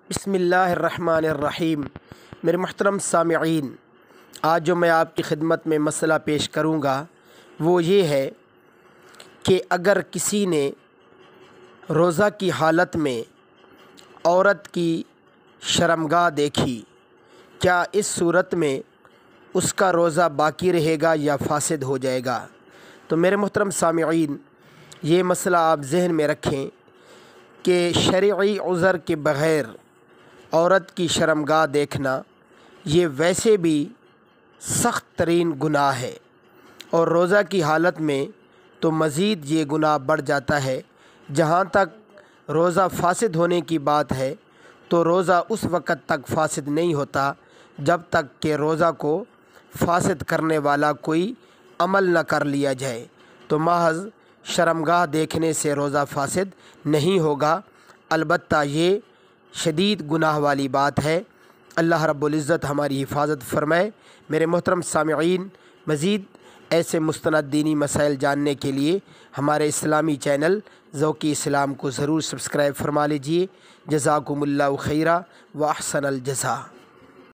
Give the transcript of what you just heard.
बिस्मिल्लाहिर्रहमानिर्रहीम। मेरे मुहतरम सामिईन, आज जो मैं आपकी खिदमत में मसला पेश करूँगा वो ये है कि अगर किसी ने रोज़ा की हालत में औरत की शर्मगाह देखी, क्या इस सूरत में उसका रोज़ा बाकी रहेगा या फासिद हो जाएगा? तो मेरे मुहतरम सामिईन, ये मसला आप जहन में रखें कि शरई उज़र के बग़ैर औरत की शर्मगाह देखना ये वैसे भी सख्त तरीन गुनाह है, और रोज़ा की हालत में तो मज़ीद ये गुनाह बढ़ जाता है। जहाँ तक रोज़ा फासिद होने की बात है तो रोज़ा उस वक़्त तक फासिद नहीं होता जब तक कि रोज़ा को फासिद करने वाला कोई अमल न कर लिया जाए। तो महज़ शर्मगाह देखने से रोज़ा फासिद नहीं होगा, अलबत्ता ये शदीद गुनाह वाली बात है। अल्लाह रब्बुल इज़्ज़त हमारी हिफाजत फरमाए। मेरे मोहतरम सामिईन, मज़ीद ऐसे मुस्तनद दीनी मसाइल जानने के लिए हमारे इस्लामी चैनल ज़ौक़-ए इस्लाम को ज़रूर सब्सक्राइब फरमा लीजिए। जज़ाकुमुल्लाहु खैरा व अहसनल जज़ा।